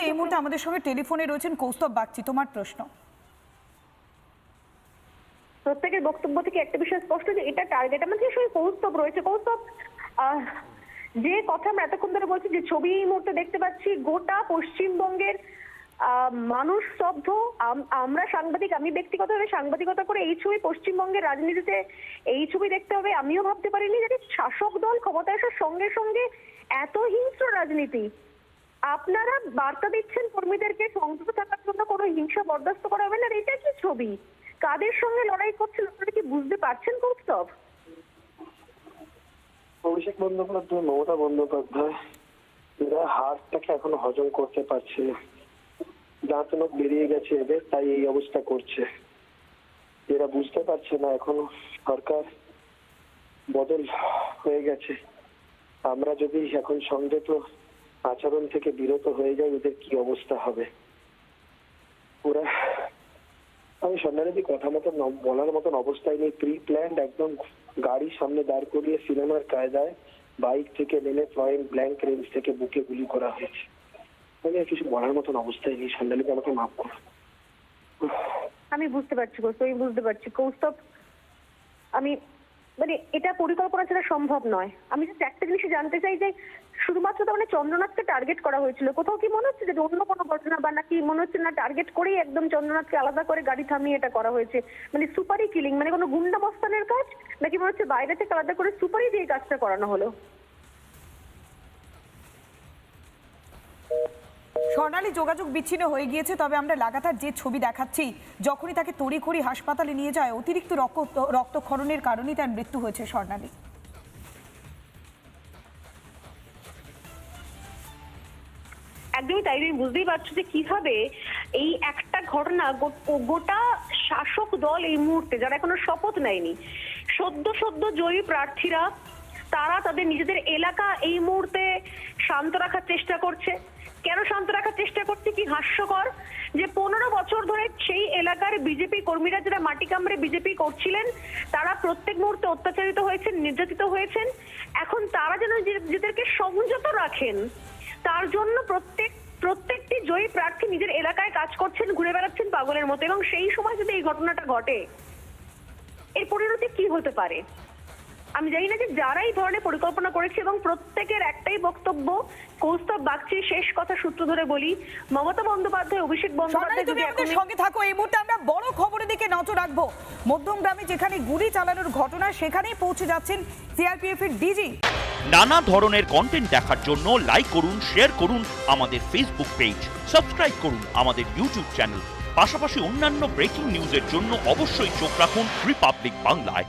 এই মুহূর্তে আমাদের সঙ্গে টেলিফোনে রয়েছেন কৌস্তব বাগচি, তোমার প্রশ্ন। প্রত্যেকের বক্তব্য থেকে একটা বিষয় স্পষ্ট যে এটা টার্গেট। আমাদের সঙ্গে কৌস্তব রয়েছে। কৌস্তব, যে কথা আমরা এতক্ষণ ধরে বলছি, যে ছবি এই মুহূর্তে দেখতে পাচ্ছি, গোটা পশ্চিমবঙ্গের মানুষ স্তব্ধ। আমরা সাংবাদিক, আমি ব্যক্তিগতভাবে সাংবাদিকতা করে এই ছবি পশ্চিমবঙ্গের রাজনীতিতে এই ছবি দেখতে হবে আমিও ভাবতে পারিনি যে শাসক দল ক্ষমতায় আসার সঙ্গে সঙ্গে এত হিংস্র রাজনীতি। আপনারা বার্তা দিচ্ছেন কর্মীদেরকে সংযত থাকার জন্য, কোনো হিংসা বরদাস্ত করা হবে না। এটা কি ছবি? কাদের সঙ্গে লড়াই করছেন আপনারা কি বুঝতে পারছেন কৌস্তব? অভিষেক বন্দ্যোপাধ্যায়, মমতা বন্দ্যোপাধ্যায় এরা হারটাকে এখনো হজম করতে পারছে না। দাঁত নখ বেরিয়ে গেছে এদের, তাই এই অবস্থা করছে। এরা বুঝতে পারছে না এখনো সরকার বদল হয়ে গেছে। আমরা যদি এখন সংযত আচরণ থেকে বিরত হয়ে যাই, ওদের কি অবস্থা হবে। ওরা, আমি সন্ধ্যারেদি কথা মতন বলার মতন অবস্থায় নেই। প্রি প্ল্যান্ড একদম গাড়ির সামনে দাঁড় করিয়ে সিনেমার কায়দায় বাইক থেকে নেমে পয়েন্ট ব্ল্যাঙ্ক রেঞ্জ থেকে বুকে গুলি করা হয়েছে। আমি আর কিছু বলার মতন অবস্থায় নেই। সন্ধ্যারেদি আমাকে মাফ করো। আমি বুঝতে পারছি কৌস্তব, আমি বুঝতে পারছি কৌস্তব। আমি এটা পরিকল্পনা ছাড়া সম্ভব নয়। আমি জাস্ট একটা জিনিস জানতে চাই যে শুধুমাত্র তো চন্দ্রনাথকে টার্গেট করা হয়েছিল, কোথাও কি মনে হচ্ছে যে অন্য কোনো ঘটনা, বা নাকি মনে হচ্ছে না টার্গেট করেই একদম চন্দ্রনাথকে আলাদা করে গাড়ি থামিয়ে এটা করা হয়েছে? সুপারি কিলিং, কোনো গুন্ডা মস্তানের কাজ, নাকি মনে হচ্ছে বাইরে থেকে আলাদা করে সুপারি দিয়ে কাজটা করানো হলো? স্বর্ণালী, যোগাযোগ বিচ্ছিন্ন হয়ে গিয়েছে, তবে আমরা লাগাতার যে ছবি দেখাচ্ছি, যখনই তাকে তড়িঘড়ি হাসপাতালে নিয়ে যায়, অতিরিক্ত রক্তক্ষরণের কারণেই তার মৃত্যু হয়েছে। স্বর্ণালী, একদমই তাই। তুমি বুঝতেই পারছো যে কিভাবে এই একটা ঘটনা গোটা শাসক দল এই মুহূর্তে, যারা এখনো শপথ নেয়নি, সদ্য জয়ী প্রার্থীরা, তারা তাদের নিজেদের এলাকা এই মুহূর্তে শান্ত রাখার চেষ্টা করছে। কেন শান্ত রাখার চেষ্টা করছে? কি হাস্যকর যে 15 বছর ধরে সেই এলাকার বিজেপি কর্মীরা, যারা মাটি কামড়ে বিজেপি করছিলেন, তারা প্রত্যেক মুহূর্তে অত্যাচারিত হয়েছেন, নির্যাতিত হয়েছেন। এখন তারা যেন নিজেদেরকে সংযত রাখেন, তার জন্য প্রত্যেকটি জয়ী প্রার্থী নিজের এলাকায় কাজ করছেন, ঘুরে বেড়াচ্ছেন পাগলের মতো। এবং সেই সময় যদি এই ঘটনাটা ঘটে, এর পরিণতি কি হতে পারে? আমি জানি না যে যারা এই ধরনের পরিকল্পনা করেছে, এবং প্রত্যেকের একটাই বক্তব্য, কৌস্তব বাগচি শেষ কথা সূত্র ধরে বলি, মমতা বন্দ্যোপাধ্যায়, অভিষেক বন্দ্যোপাধ্যায় যদি আমাদের সঙ্গে থাকো। এই মুহূর্তে আমরা বড় খবরের দিকে নজর রাখবো। মধ্যমগ্রামে যেখানে গুলি চালানোর ঘটনা, সেখানেই পৌঁছে যাচ্ছেন সিআরপিএফ এর ডিজি। নানা ধরনের কন্টেন্ট দেখার জন্য লাইক করুন, শেয়ার করুন আমাদের ফেসবুক পেজ, সাবস্ক্রাইব করুন আমাদের ইউটিউব চ্যানেল। পাশাপাশি অন্যান্য ব্রেকিং নিউজের জন্য অবশ্যই চোখ রাখুন রিপাবলিক বাংলায়।